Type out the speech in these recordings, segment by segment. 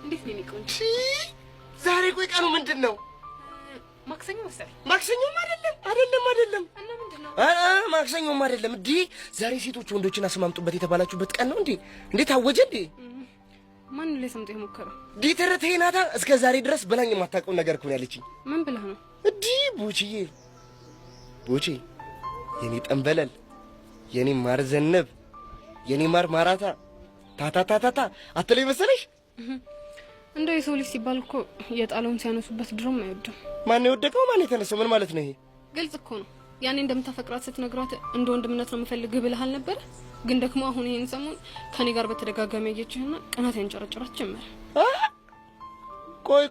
እንዴት ነው የሚቆንጆ? ዛሬ ቆይ ቀኑ ምንድነው? ማክሰኞ መሰለኝ። ማክሰኞም አይደለም። እና ምንድነው? ማክሰኞም አይደለም። እንዴ ዛሬ ሴቶች ወንዶችን አስማምጡበት የተባላችሁበት ቀን ነው እንዴ? እንዴት አወጀ እንዴ? ማን ላይ ሰምቶ የሞከረው? ዲተረቴ ናታ። እስከ ዛሬ ድረስ በላኝ የማታውቀው ነገር እኮ ነው ያለችኝ። ምን ብለህ ነው? እንዴ ቡቺ የኔ ጠንበለል፣ የኔ ማር ዘነብ፣ የኔ ማር ማራታ ታታታታታ አትለኝ መሰለሽ? እንደው የሰው ልጅ ሲባል እኮ የጣለውን ሲያነሱበት ድሮም አይወድም። ማን የወደቀው ማን የተነሳው? ምን ማለት ነው ይሄ? ግልጽ እኮ ነው። ያኔ እንደምታፈቅራት ስትነግራት እንደ ወንድምነት ነው የምፈልግህ ብለሃል ነበር። ግን ደግሞ አሁን ይሄን ሰሞን ከኔ ጋር በተደጋጋሚ ያየችህና ቅናት ያንጨረጨራት ጀመረ። ቆይ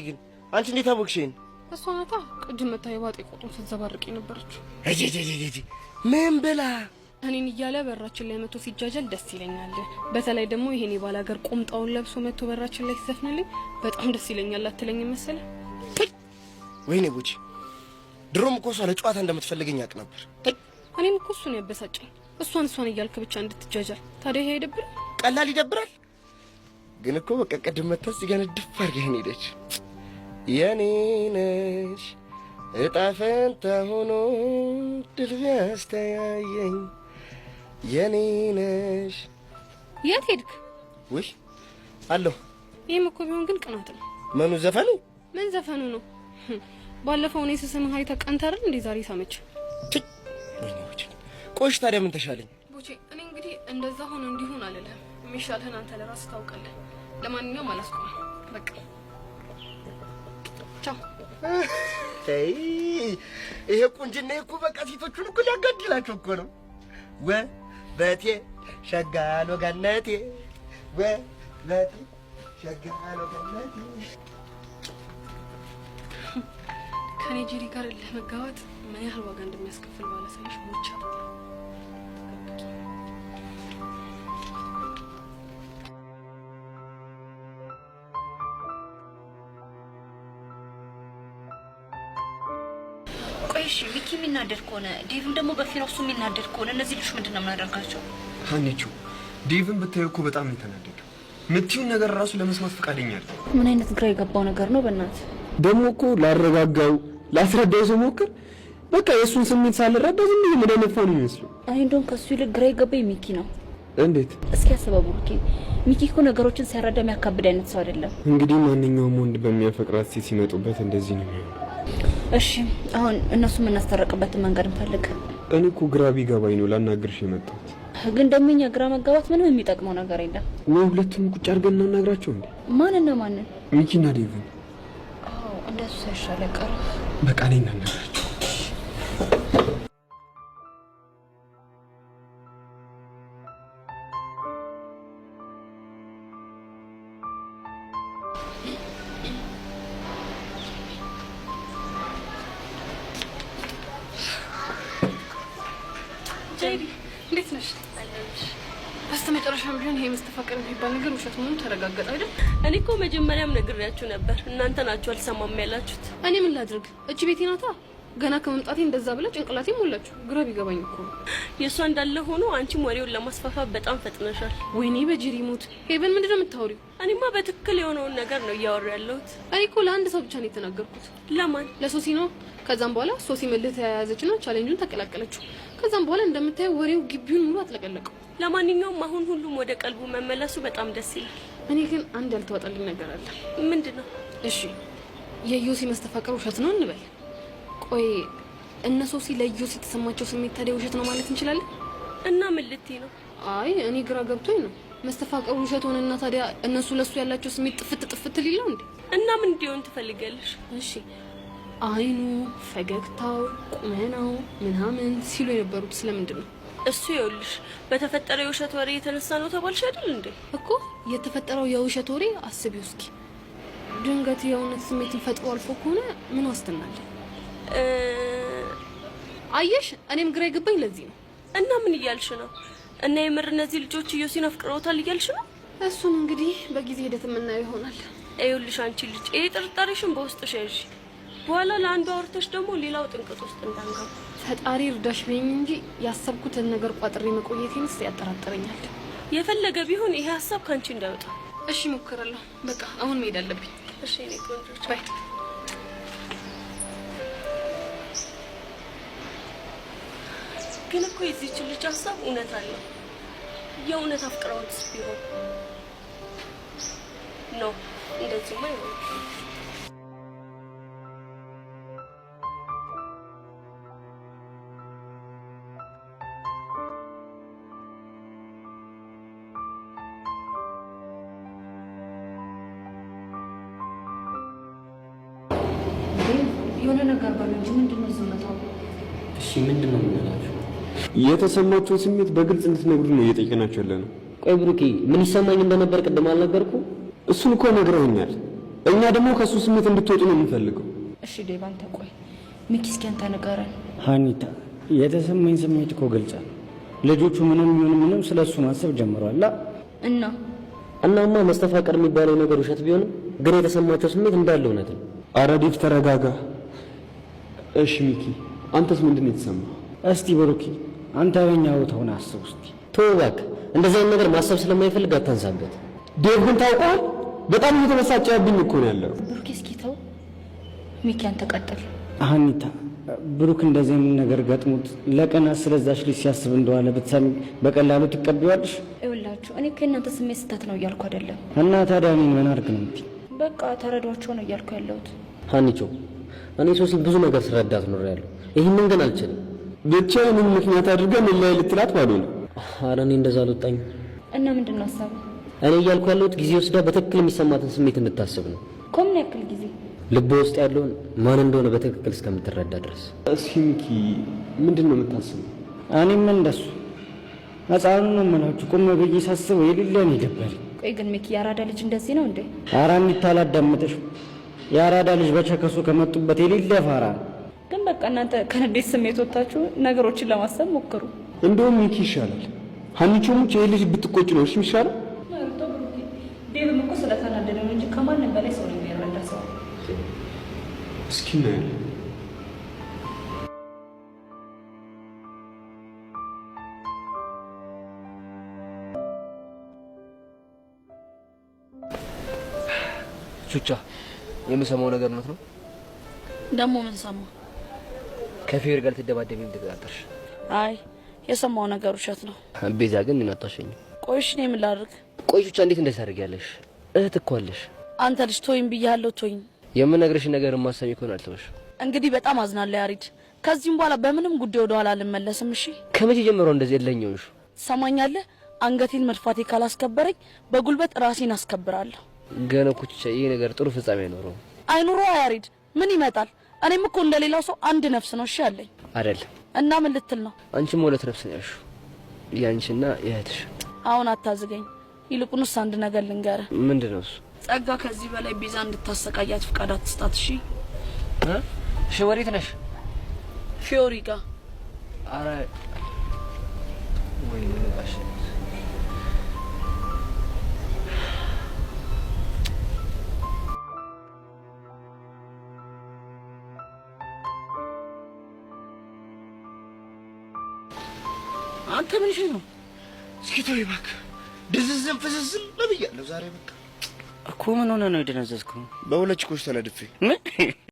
ግን አንቺ እንዴት አወቅሽኝ? እሷ ናታ ቅድም መታ የባጤ ቆጡን ስትዘባርቅ የነበረችው። ምን ብላ? እኔን እያለ በራችን ላይ መጥቶ ሲጃጃል ደስ ይለኛል። በተለይ ደግሞ ይሄን የባል ሀገር ቁምጣውን ለብሶ መጥቶ በራችን ላይ ሲዘፍንልኝ በጣም ደስ ይለኛል። አትለኝም መሰለ? ወይኔ ቡቺ፣ ድሮም እኮ እሷ ለጨዋታ እንደምትፈልገኝ ያውቅ ነበር። እኔም እኮ እሱን ያበሳጨኝ እሷን እያልክ ብቻ እንድትጃጃል። ታዲያ ይሄ ይደብራል? ቀላል ይደብራል። ግን እኮ በቃ ቅድም መታ እዚህ ጋር ድፍ አድርገኸኝ ሄደች። የኔ ነሽ እጣ ፈንታ ሆኖ ድል ያስተያየኝ የኔ ነሽ። የት ሄድክ? ውይ አለሁ። ይሄም እኮ ቢሆን ግን ቅናት ነው። ምኑ ዘፈኑ? ምን ዘፈኑ ነው? ባለፈው እኔ ስስምህ አይተህ ቀንተህ አይደል እንዴ ዛሬ ሳመች? ቆይሽ ታዲያ ምን ተሻለኝ? ቡቼ እኔ እንግዲህ እንደዛ ሆነ እንዲሆን አልልህም። የሚሻልህን አንተ ለራስህ ታውቃለህ። ለማንኛውም አላስቆም በቃ ቻው። ይሄ ቁንጅና እኮ በቃ ሴቶቹን እኮ ሊያጋድላቸው እኮ ነው። በቴ ሸጋሎ ገነቴ በቴ ሸጋሎ ገነቴ። ከኔ ጄሪ ጋር ለመጋባት ምን ያህል ዋጋ እንደሚያስከፍል ባለሳይሽ ሞቻ። ቆይሽ ቪኪ የሚናደድ ከሆነ ዴቭም ደግሞ በፊናሱ የሚናደድ ከሆነ እነዚህ ልጆች ምንድነው የምናደርጋቸው? ሀኒቹ ዴቭን ብታየው እኮ በጣም ነው የተናደደው። ምትዩን ነገር ራሱ ለመስማት ፈቃደኛ አይደል። ምን አይነት ግራ የገባው ነገር ነው በእናት። ደግሞ እኮ ላረጋጋው ላስረዳው ስሞክር በቃ የእሱን ስሜት ሳልረዳ ዝም ብዬ መደነፋ ነው የሚመስለው። አይ እንደውም ከሱ ይልቅ ግራ የገባኝ ሚኪ ነው። እንዴት? እስኪ አስበው ሚኪ እኮ ነገሮችን ሲያረዳ የሚያካብድ አይነት ሰው አይደለም። እንግዲህ ማንኛውም ወንድ በሚያፈቅራት ሴት ሲመጡበት እንደዚህ ነው የሚሆነው። እሺ አሁን እነሱ የምናስታረቅበትን መንገድ እንፈልግ። እኔ እኮ ግራ ቢገባኝ ነው ላናግርሽ የመጣሁት። ግን ደግሞ እኛ ግራ መጋባት ምንም የሚጠቅመው ነገር የለም። ወይ ሁለቱም ቁጭ አድርገን እናናግራቸው እንዴ? ማንና ማንን? ሚኪና ዴቭን። አዎ እንደሱ ይሻላል። ቀረ በቃ እኔ እናናግራቸው። እንዴት ነሽ? በስተመጨረሻም ቢሆን ይሄ መስተፋቀር የሚባል ነገር ውሸት መሆኑ ተረጋገጠ አይደል? እኔ እኮ መጀመሪያም ነግሬያችሁ ነበር። እናንተ ናችሁ አልሰማም ያላችሁት። እኔ ምን ላድርግ? እቺ ቤቴ ናታ። ገና ከመምጣቴ እንደዛ ብለ ጭንቅላቴ ሞላችሁ። ግራ ቢገባኝ እኮ የእሷ እንዳለ ሆኖ አንቺም ወሬውን ለማስፋፋት በጣም ፈጥነሻል። ወይኔ በጅሪ ሙት። ሄቨን ምንድነው የምታወሪው? እኔማ በትክክል የሆነውን ነገር ነው እያወራ ያለሁት። እኔ እኮ ለአንድ ሰው ብቻ ነው የተናገርኩት። ለማን? ለሶሲ ነው። ከዛም በኋላ ሶሲ መልህ ተያያዘችና ቻሌንጁን ተቀላቀለችው። ከዛም በኋላ እንደምታየው ወሬው ግቢውን ሙሉ አጥለቀለቀው። ለማንኛውም አሁን ሁሉም ወደ ቀልቡ መመለሱ በጣም ደስ ይላል። እኔ ግን አንድ ያልተዋጠልኝ ነገር አለ። ምንድነው? እሺ የዮሲ መስተፋቀር ውሸት ነው እንበል። ቆይ እነ ሶሲ ለዮሲ የተሰማቸው ስሜት ታዲያ ውሸት ነው ማለት እንችላለን? እና ምን ልትይ ነው? አይ እኔ ግራ ገብቶኝ ነው። መስተፋቀሩ ውሸት ሆነና ታዲያ እነሱ ለሱ ያላቸው ስሜት ጥፍት ሊለው እንዴ? እና ምን እንዲሆን ትፈልጋለሽ? እሺ አይኑ፣ ፈገግታው፣ ቁመናው ምናምን ሲሉ የነበሩት ስለምንድን ነው? እሱ ይኸውልሽ በተፈጠረ የውሸት ወሬ የተነሳ ነው ተባልሽ አይደል እንዴ? እኮ የተፈጠረው የውሸት ወሬ አስቢው እስኪ። ድንገት የእውነት ስሜትን ፈጥሮ አልፎ ከሆነ ምን ዋስትና አለ? አየሽ እኔም ግራ ይገባኝ ለዚህ ነው። እና ምን እያልሽ ነው? እና የምር እነዚህ ልጆች ኢዮሲን አፍቅረውታል እያልሽ ነው? እሱን እንግዲህ በጊዜ ሂደት የምናየው ይሆናል። ይኸውልሽ አንቺ ልጅ ይሄ ጥርጣሬሽን በውስጥሽ ያዥ። በኋላ ለአንዱ አውርተሽ ደግሞ ሌላው ጥንቅጥ ውስጥ እንዳንገባ። ፈጣሪ እርዳሽ በይኝ እንጂ ያሰብኩትን ነገር ቋጥሬ መቆየቴንስ ያጠራጥረኛል። የፈለገ ቢሆን ይሄ ሀሳብ ካንቺ እንዳይወጣ። እሺ ሞክራለሁ። በቃ አሁን መሄድ አለብኝ። እሺ እኔ ቆንጆ ባይ። ግን እኮ የዚህች ልጅ ሀሳብ እውነት አለው። የእውነት አፍቅረውትስ ቢሆን ነው እንደዚህማ ይሆን። የሆነ ነገር በሉ እንጂ ምንድነው ዝምታው? እሺ ምንድነው የምንላችሁ? የተሰማችሁን ስሜት በግልጽ እንድትነግሩ ነው እየጠየቅናችሁ ያለ ነው። ቆይ ብሩኬ ምን ይሰማኝ እንደነበር ቅድም አልነገርኩ? እሱን እኮ ነግረውኛል። እኛ ደግሞ ከሱ ስሜት እንድትወጡ ነው የምንፈልገው። እሺ ዴቭ አንተ ቆይ ሚኪ እስኪ አንተ ንገረን። ሀኒታ የተሰማኝ ስሜት እኮ ገልጻ ልጆቹ ምንም ይሁን ምንም ስለሱ ማሰብ ጀምረዋል። እናማ መስተፋቀር የሚባለው ነገር ውሸት ቢሆንም ግን የተሰማቸው ስሜት እንዳለ እውነት ነው። ኧረ ዴቭ ተረጋጋ። እሺ ሚኪ አንተስ ምንድነው የተሰማው? እስቲ ብሩኬ አንተ በእኛ ቦታ ሆነ አስብ እስቲ። ተው እባክህ እንደዚህ አይነት ነገር ማሰብ ስለማይፈልግ አታንሳበት። ዴቭ ግን ታውቀዋል በጣም እየተበሳጨብኝ እኮ ነው ያለው። ብሩክ እስኪ ተው። ሚኪ አንተ ቀጥል። ሀኒታ ብሩክ እንደዚህ ነገር ገጥሞት ለቀናት ስለዛች ልጅ ሲያስብ እንደዋለ ብትሰሚ በቀላሉ ትቀበያለሽ? ይኸውላችሁ እኔ ከእናንተ ስሜት ስህተት ነው እያልኩ አይደለም። እና ታዲያ እኔን ምን አድርግ ነው የምትይኝ? በቃ ተረዷቸው ነው እያልኩ ያለሁት። ሀኒቾ እኔ ሶሲ ብዙ ነገር ስረዳት ኖሬያለሁ። ይሄንን ግን አልችልም። ብቻዬን ምክንያት አድርገን ላይ ልትላት ባዶ ነው። ኧረ እኔ እንደዛ አልወጣኝም። እና ምንድን ነው ሀሳቡ? እኔ እያልኩ ያለሁት ጊዜ ወስዳ በትክክል የሚሰማትን ስሜት እንድታስብ ነው። ከምን ያክል ጊዜ? ልብ ውስጥ ያለውን ማን እንደሆነ በትክክል እስከምትረዳ ድረስ። እስኪ ሚኪ ምንድን ነው የምታስበው? እኔም እንደሱ ሕፃኑ ነው የምላችሁ። ቁም ብዬ ሳስበው የሌለ ነው የገባልኝ። ቆይ ግን ሚኪ የአራዳ ልጅ እንደዚህ ነው እንዴ? ኧረ ሀኒታ አላዳመጠሽም። የአራዳ ልጅ በቸከሱ ከመጡበት የሌለ ፋራ ነው። ግን በቃ እናንተ ከንዴት ስሜት ወጣችሁ ነገሮችን ለማሰብ ሞክሩ። እንደውም ሚኪ ይሻላል። ሀኒቾ ሙች ይሄ ልጅ ብትቆጭ ነው እሺ የሚሻለው። ዴቭም እኮ ስለተናደደ ነው እንጂ ከማንም በላይ ሰው ነው የሚረዳ ሰው። እስኪ እናያለን። ቹቻ የምሰማው ነገር እውነት ነው? ደግሞ ምን ሰማ? ከፌር ጋር ልትደባደቢም ተቀጣጠርሽ? አይ የሰማው ነገር ውሸት ነው። ቤዛ ግን ምን አጣሸኝ? ቆይሽ እኔ ምን ላድርግ? ቆይ ቹቻ እንዴት እንደዚህ ታደርጊያለሽ? እህት እኮ አለሽ። አንተ ልጅ ቶይም ብያለሁ ቶይም። የምነግርሽ ነገር ማሰሚ ከሆነ አልተወሽ። እንግዲህ በጣም አዝናለሁ ያሪድ። ከዚህም በኋላ በምንም ጉዳይ ወደ ኋላ አልመለስም። እሺ ከመቼ ጀምሮ እንደዚህ የለኝውሽ? ትሰማኛለህ? አንገቴን መድፋቴ ካላስከበረኝ በጉልበት ራሴን አስከብራለሁ። ገና እኮ ቹቻ ይሄ ነገር ጥሩ ፍጻሜ አይኖረውም። አይኑሮ ያሪድ ምን ይመጣል? እኔም እኮ እንደሌላው ሰው አንድ ነፍስ ነው እሺ ያለኝ አይደለም። እና ምን ልትል ነው? አንቺም ሁለት ነፍስ ነው ያልሽው፣ ያንቺና የእህትሽ። አሁን አታዝገኝ። ይልቁንስ አንድ ነገር ልንገርህ። ምንድነው እሱ? ጸጋ ከዚህ በላይ ቤዛ እንድታሰቃያት ፍቃድ አትስጣት እሺ? እሺ ወዴት ነሽ? ፊዮሪ ጋር። አረ ወይ ባሽ አንተ ምን እሺ ነው? እስኪ ተወኝ እባክህ። ድዝዝም ፍዝዝም ለብያለሁ ዛሬ በቃ እኮ ምን ሆነ ነው የደነዘዝከው? በሁለት ችኮች ተነድፌ። ምን